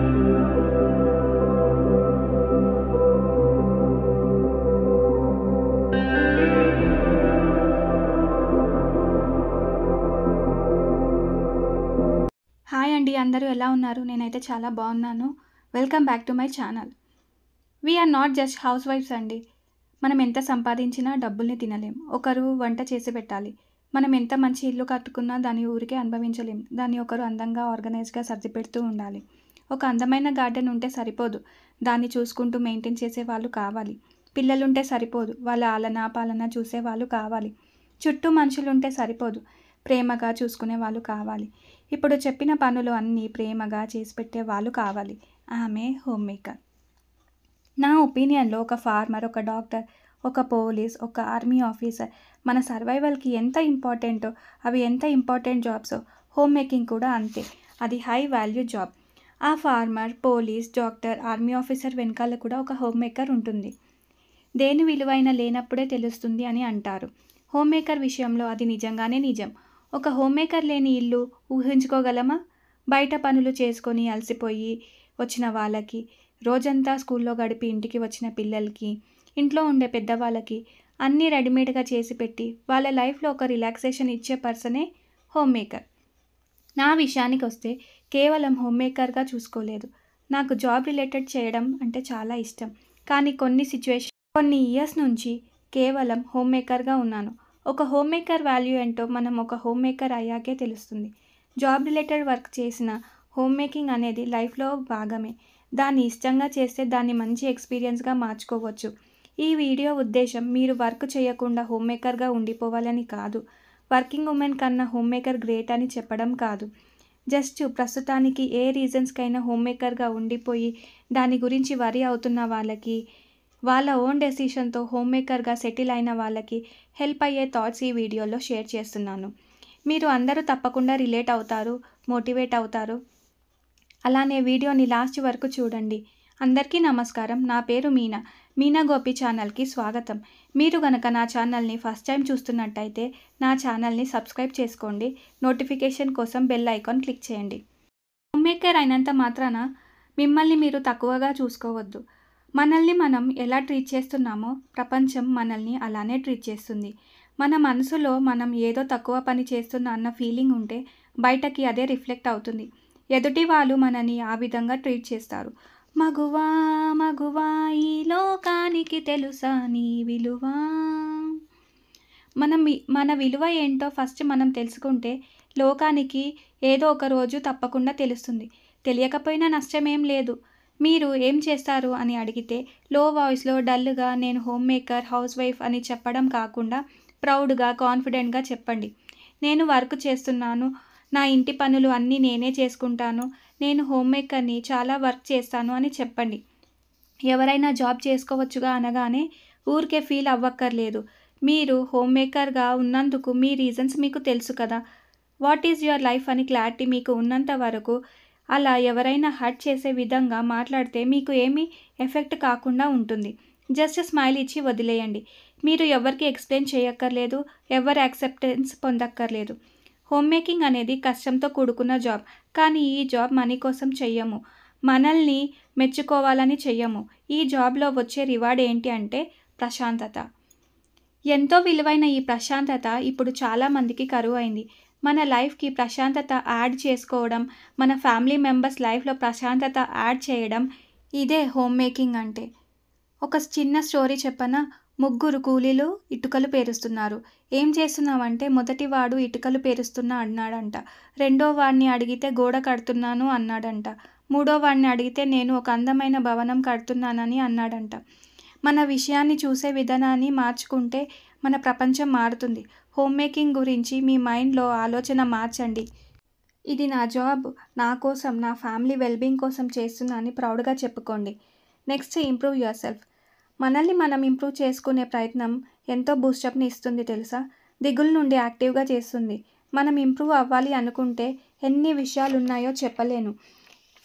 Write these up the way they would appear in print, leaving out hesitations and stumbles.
Hi అండి, అందరూ ఎలా ఉన్నారు? నేనైతే చాలా బాగున్నాను. Welcome back to my channel. We are not just హౌస్ వైఫ్స్ అండి. మనం ఎంత సంపాదించినా డబ్బుల్ని తినలేం. ఒకరు వంట చేసి పెట్టాలి. మనం ఎంత మంచి ఇల్లు కట్టుకున్నా దాన్ని ఊరికే అనుభవించలేం. దాన్ని ఒకరు అందంగా ఆర్గనైజ్గా సర్దిపెడుతూ ఉండాలి. ఒక అందమైన గార్డెన్ ఉంటే సరిపోదు, దాన్ని చూసుకుంటూ మెయింటైన్ చేసే వాళ్ళు కావాలి. పిల్లలుంటే సరిపోదు, వాళ్ళ ఆలనా పాలన చూసే వాళ్ళు కావాలి. చుట్టూ మనుషులుంటే సరిపోదు, ప్రేమగా చూసుకునే వాళ్ళు కావాలి. ఇప్పుడు చెప్పిన పనులు అన్నీ ప్రేమగా చేసి పెట్టే వాళ్ళు కావాలి. ఆమె హోమ్ మేకర్. నా ఒపీనియన్లో ఒక ఫార్మర్, ఒక డాక్టర్, ఒక పోలీస్, ఒక ఆర్మీ ఆఫీసర్ మన సర్వైవల్కి ఎంత ఇంపార్టెంటో, అవి ఎంత ఇంపార్టెంట్ జాబ్సో హోమ్ మేకింగ్ కూడా అంతే. అది హై వాల్యూ జాబ్. ఆ farmer, police, doctor, army officer వెనకాల కూడా ఒక హోమ్ మేకర్ ఉంటుంది. దేని విలువైన లేనప్పుడే తెలుస్తుంది అని అంటారు. హోమ్ మేకర్ విషయంలో అది నిజంగానే నిజం. ఒక హోమ్ మేకర్ లేని ఇల్లు ఊహించుకోగలమా? బయట పనులు చేసుకొని అలసిపోయి వచ్చిన వాళ్ళకి, రోజంతా స్కూల్లో గడిపి ఇంటికి వచ్చిన పిల్లలకి, ఇంట్లో ఉండే పెద్దవాళ్ళకి అన్నీ రెడీమేడ్గా చేసి పెట్టి వాళ్ళ లైఫ్లో ఒక రిలాక్సేషన్ ఇచ్చే పర్సనే హోమ్ మేకర్. నా విషయానికి వస్తే కేవలం హోమ్ మేకర్గా చూసుకోలేదు. నాకు జాబ్ రిలేటెడ్ చేయడం అంటే చాలా ఇష్టం. కానీ కొన్ని ఇయర్స్ నుంచి కేవలం హోమ్ మేకర్గా ఉన్నాను. ఒక హోమ్ మేకర్ వాల్యూ ఏంటో మనం ఒక హోమ్ మేకర్ అయ్యాకే తెలుస్తుంది. జాబ్ రిలేటెడ్ వర్క్ చేసిన హోమ్ మేకింగ్ అనేది లైఫ్లో భాగమే. దాన్ని ఇష్టంగా చేస్తే దాన్ని మంచి ఎక్స్పీరియన్స్గా మార్చుకోవచ్చు. ఈ వీడియో ఉద్దేశం మీరు వర్క్ చేయకుండా హోమ్ మేకర్గా ఉండిపోవాలని కాదు. వర్కింగ్ ఉమెన్ కన్నా హోమ్ మేకర్ గ్రేట్ అని చెప్పడం కాదు. జస్ట్ ప్రస్తుతానికి ఏ రీజన్స్కైనా హోమ్ మేకర్గా ఉండిపోయి దాని గురించి వరి అవుతున్న వాళ్ళకి, వాళ్ళ ఓన్ డెసిషన్తో హోమ్ మేకర్గా సెటిల్ అయిన వాళ్ళకి హెల్ప్ అయ్యే థాట్స్ ఈ వీడియోలో షేర్ చేస్తున్నాను. మీరు అందరూ తప్పకుండా రిలేట్ అవుతారు, మోటివేట్ అవుతారు. అలానే వీడియోని లాస్ట్ వరకు చూడండి. అందరికీ నమస్కారం. నా పేరు మీనా గోపి ఛానల్కి స్వాగతం. మీరు గనక నా ఛానల్ని ఫస్ట్ టైం చూస్తున్నట్టయితే నా ఛానల్ని సబ్స్క్రైబ్ చేసుకోండి. నోటిఫికేషన్ కోసం బెల్ ఐకాన్ క్లిక్ చేయండి. హోమ్ మేకర్ అయినంత మాత్రాన మిమ్మల్ని మీరు తక్కువగా చూసుకోవద్దు. మనల్ని మనం ఎలా ట్రీట్ చేస్తున్నామో ప్రపంచం మనల్ని అలానే ట్రీట్ చేస్తుంది. మన మనసులో మనం ఏదో తక్కువ పని చేస్తున్నా అన్న ఫీలింగ్ ఉంటే బయటకి అదే రిఫ్లెక్ట్ అవుతుంది. ఎదుటి వాళ్ళు మనని ఆ విధంగా ట్రీట్ చేస్తారు. మగువా మగువా ఈ లోకానికి తెలుసా నీ విలువా. మన విలువ ఏంటో ఫస్ట్ మనం తెలుసుకుంటే లోకానికి ఏదో ఒక రోజు తప్పకుండా తెలుస్తుంది. తెలియకపోయినా నష్టమేం లేదు. మీరు ఏం చేస్తారు అని అడిగితే లో వాయిస్లో డల్గా నేను హోమ్ మేకర్, హౌస్ వైఫ్ అని చెప్పడం కాకుండా ప్రౌడ్గా, కాన్ఫిడెంట్గా చెప్పండి. నేను వర్క్ చేస్తున్నాను, నా ఇంటి పనులు అన్నీ నేనే చేసుకుంటాను, నేను హోమ్ మేకర్ని, చాలా వర్క్ చేస్తాను అని చెప్పండి. ఎవరైనా జాబ్ చేసుకోవచ్చుగా అనగానే ఊరికే ఫీల్ అవ్వక్కర్లేదు. మీరు హోమ్ మేకర్గా ఉన్నందుకు మీ రీజన్స్ మీకు తెలుసు కదా. వాట్ ఈజ్ యువర్ లైఫ్ అని క్లారిటీ మీకు ఉన్నంత వరకు అలా ఎవరైనా హర్ట్ చేసే విధంగా మాట్లాడితే మీకు ఏమీ ఎఫెక్ట్ కాకుండా ఉంటుంది. జస్ట్ స్మైల్ ఇచ్చి వదిలేయండి. మీరు ఎవరికి ఎక్స్ప్లెయిన్ చేయక్కర్లేదు, ఎవరి యాక్సెప్టెన్స్ పొందక్కర్లేదు. హోమ్ మేకింగ్ అనేది కష్టంతో కూడుకున్న జాబ్. కానీ ఈ జాబ్ మనీ కోసం చెయ్యము, మనల్ని మెచ్చుకోవాలని చెయ్యము. ఈ జాబ్లో వచ్చే రివార్డ్ ఏంటి అంటే ప్రశాంతత. ఎంతో విలువైన ఈ ప్రశాంతత ఇప్పుడు చాలామందికి కరువైంది. మన లైఫ్కి ప్రశాంతత యాడ్ చేసుకోవడం, మన ఫ్యామిలీ మెంబర్స్ లైఫ్లో ప్రశాంతత యాడ్ చేయడం, ఇదే హోమ్ మేకింగ్ అంటే. ఒక చిన్న స్టోరీ చెప్పనా? ముగ్గురు కూలీలు ఇటుకలు పేరుస్తున్నారు. ఏం చేస్తున్నావంటే మొదటి వాడు ఇటుకలు పేరుస్తున్నా అన్నాడంట. రెండో వాడిని అడిగితే గోడ కడుతున్నాను అన్నాడంట. మూడో వాడిని అడిగితే నేను ఒక అందమైన భవనం కడుతున్నానని అన్నాడంట. మన విషయాన్ని చూసే విధానాన్ని మార్చుకుంటే మన ప్రపంచం మారుతుంది. హోమ్ మేకింగ్ గురించి మీ మైండ్లో ఆలోచన మార్చండి. ఇది నా జాబ్, నా కోసం, నా ఫ్యామిలీ వెల్బీయింగ్ కోసం చేస్తున్నా అని ప్రౌడ్గా చెప్పుకోండి. Next, improve your self. మనల్ని మనం ఇంప్రూవ్ చేసుకునే ప్రయత్నం ఎంతో బూస్టప్ని ఇస్తుంది తెలుసా. దిగులు నుండి యాక్టివ్గా చేస్తుంది. మనం ఇంప్రూవ్ అవ్వాలి అనుకుంటే ఎన్ని విషయాలు ఉన్నాయో చెప్పలేను.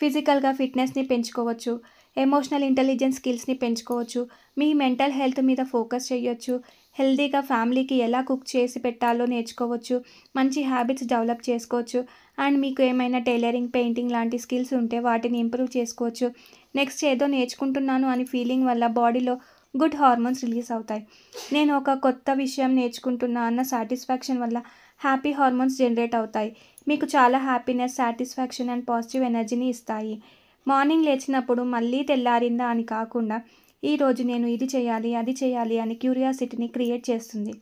ఫిజికల్గా ఫిట్నెస్ని పెంచుకోవచ్చు, ఎమోషనల్ ఇంటెలిజెన్స్ స్కిల్స్ని పెంచుకోవచ్చు, మీ మెంటల్ హెల్త్ మీద ఫోకస్ చేయొచ్చు, హెల్తీగా ఫ్యామిలీకి ఎలా కుక్ చేసి పెట్టాలో నేర్చుకోవచ్చు. మంచి హ్యాబిట్స్ డెవలప్ చేసుకోవచ్చు. అండ్ మీకు ఏమైనా టైలరింగ్, పెయింటింగ్ లాంటి స్కిల్స్ ఉంటే వాటిని ఇంప్రూవ్ చేసుకోవచ్చు. నెక్స్ట్ ఏదో నేర్చుకుంటున్నాను అని ఫీలింగ్ వల్ల బాడీలో గుడ్ హార్మోన్స్ రిలీజ్ అవుతాయి. నేను ఒక కొత్త విషయం నేర్చుకుంటున్నా అన్న సాటిస్ఫాక్షన్ వల్ల హ్యాపీ హార్మోన్స్ జనరేట్ అవుతాయి. మీకు చాలా హ్యాపీనెస్, సాటిస్ఫాక్షన్ అండ్ పాజిటివ్ ఎనర్జీని ఇస్తాయి. మార్నింగ్ లేచినప్పుడు మళ్ళీ తెల్లారిందా అని కాకుండా ఈరోజు నేను ఇది చేయాలి, అది చేయాలి అని క్యూరియాసిటీని క్రియేట్ చేస్తుంది.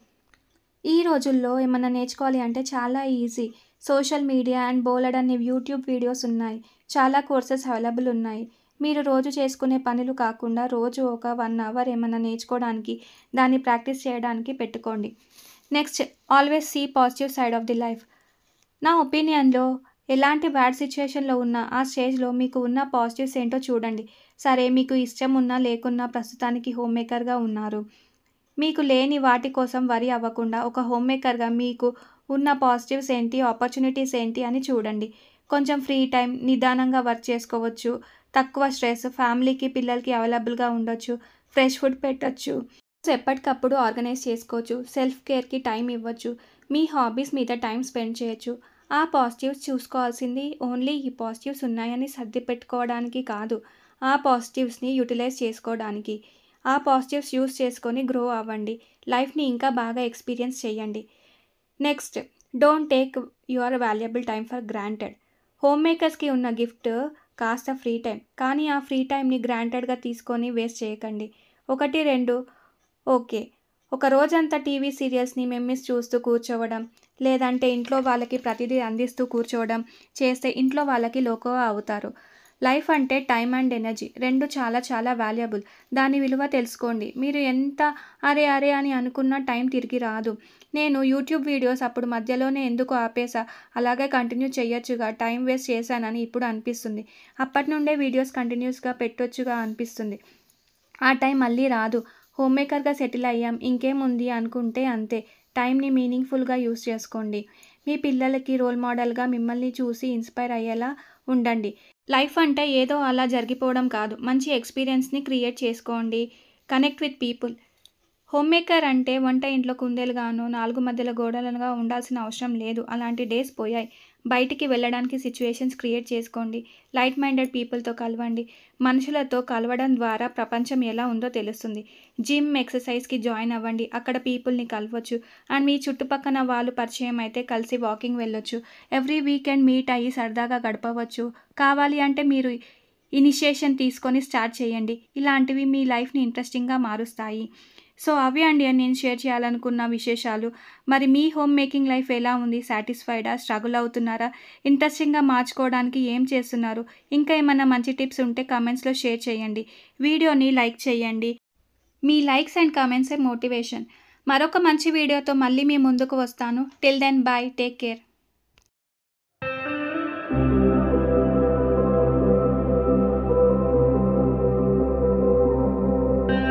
ఈ రోజుల్లో ఏమన్నా నేర్చుకోవాలి అంటే చాలా ఈజీ. సోషల్ మీడియా అండ్ బోలెడన్ని యూట్యూబ్ వీడియోస్ ఉన్నాయి. చాలా కోర్సెస్ అవైలబుల్ ఉన్నాయి. మీరు రోజు చేసుకునే పనులు కాకుండా రోజు ఒక 1 అవర్ ఏమన్నా నేర్చుకోవడానికి, దాన్ని ప్రాక్టీస్ చేయడానికి పెట్టుకోండి. Next, always see positive side of the life. నా ఒపీనియన్లో ఎలాంటి బ్యాడ్ సిచ్యుయేషన్లో ఉన్నా ఆ స్టేజ్లో మీకు ఉన్న పాజిటివ్స్ ఏంటో చూడండి. సరే, మీకు ఇష్టం ఉన్నా లేకున్నా ప్రస్తుతానికి హోమ్ మేకర్గా ఉన్నారు. మీకు లేని వాటి కోసం వరి అవ్వకుండా ఒక హోమ్ మేకర్గా మీకు ఉన్న పాజిటివ్స్ ఏంటి, ఆపర్చునిటీస్ ఏంటి అని చూడండి. కొంచెం ఫ్రీ టైం, నిదానంగా వర్క్ చేసుకోవచ్చు. తక్కువ స్ట్రెస్, ఫ్యామిలీకి, పిల్లలకి అవైలబుల్గా ఉండొచ్చు. ఫ్రెష్ ఫుడ్ పెట్టచ్చు. ఎప్పటికప్పుడు ఆర్గనైజ్ చేసుకోవచ్చు. సెల్ఫ్ కేర్కి టైం ఇవ్వచ్చు. మీ హాబీస్ మీద టైం స్పెండ్ చేయొచ్చు. ఆ పాజిటివ్స్ చూసుకోవాల్సింది ఓన్లీ ఈ పాజిటివ్స్ ఉన్నాయని సర్ది పెట్టుకోవడానికి కాదు, ఆ పాజిటివ్స్ని యూటిలైజ్ చేసుకోవడానికి. ఆ పాజిటివ్స్ యూస్ చేసుకొని గ్రో అవ్వండి. లైఫ్ని ఇంకా బాగా ఎక్స్పీరియన్స్ చేయండి. Next, don't take your valuable time for granted. Home మేకర్స్కి ఉన్న గిఫ్ట్ కాస్త ఫ్రీ టైం. కానీ ఆ ఫ్రీ టైంని గ్రాంటెడ్గా తీసుకొని వేస్ట్ చేయకండి. 1, 2 ఓకే. ఒక రోజంతా టీవీ సీరియల్స్ని మెమ్మిస్ చూస్తూ కూర్చోవడం, లేదంటే ఇంట్లో వాళ్ళకి ప్రతిదీ అందిస్తూ కూర్చోవడం చేస్తే ఇంట్లో వాళ్ళకి లోకువ అవుతారు. లైఫ్ అంటే టైం అండ్ ఎనర్జీ 2 చాలా చాలా వాల్యుబుల్. దాని విలువ తెలుసుకోండి. మీరు ఎంత అరే అరే అని అనుకున్న టైం తిరిగి రాదు. నేను యూట్యూబ్ వీడియోస్ అప్పుడు మధ్యలోనే ఎందుకు ఆపేసా, అలాగే కంటిన్యూ చేయొచ్చుగా, టైం వేస్ట్ చేశానని ఇప్పుడు అనిపిస్తుంది. అప్పటి నుండే వీడియోస్ కంటిన్యూస్గా పెట్టొచ్చుగా అనిపిస్తుంది. ఆ టైం మళ్ళీ రాదు. హోమ్ మేకర్గా సెటిల్ అయ్యాం, ఇంకేముంది అనుకుంటే అంతే. టైంని మీనింగ్ఫుల్గా యూస్ చేసుకోండి. మీ పిల్లలకి రోల్ మోడల్గా మిమ్మల్ని చూసి ఇన్స్పైర్ అయ్యేలా ఉండండి. లైఫ్ అంటే ఏదో అలా జరిగిపోవడం కాదు. మంచి ఎక్స్పీరియన్స్ని క్రియేట్ చేసుకోండి. Connect with people. Home maker అంటే వంట ఇంట్లో కుందేలుగానో, 4 మధ్యల గోడలుగా ఉండాల్సిన అవసరం లేదు. అలాంటి డేస్ పోయాయి. బయటికి వెళ్ళడానికి సిచ్యువేషన్స్ క్రియేట్ చేసుకోండి. లైట్ మైండెడ్ పీపుల్తో కలవండి. మనుషులతో కలవడం ద్వారా ప్రపంచం ఎలా ఉందో తెలుస్తుంది. జిమ్, ఎక్సర్సైజ్కి జాయిన్ అవ్వండి. అక్కడ పీపుల్ని కలవచ్చు. అండ్ మీ చుట్టుపక్కన వాళ్ళు పరిచయం అయితే కలిసి వాకింగ్ వెళ్ళొచ్చు. ఎవ్రీ వీకెండ్ మీట్ అయ్యి సరదాగా గడపవచ్చు. కావాలి అంటే మీరు ఇనిషియేషన్ తీసుకొని స్టార్ట్ చేయండి. ఇలాంటివి మీ లైఫ్ని ఇంట్రెస్టింగ్గా మారుస్తాయి. సో అవి అండి నేను షేర్ చేయాలనుకున్న విశేషాలు. మరి మీ హోమ్ మేకింగ్ లైఫ్ ఎలా ఉంది? సాటిస్ఫైడా? స్ట్రగుల్ అవుతున్నారా? ఇంట్రెస్టింగ్గా మార్చుకోవడానికి ఏం చేస్తున్నారు? ఇంకా ఏమైనా మంచి టిప్స్ ఉంటే కామెంట్స్లో షేర్ చేయండి. వీడియోని లైక్ చేయండి. మీ లైక్స్ అండ్ కామెంట్సే మోటివేషన్. మరొక మంచి వీడియోతో మళ్ళీ మీ ముందుకు వస్తాను. Till then bye, take care.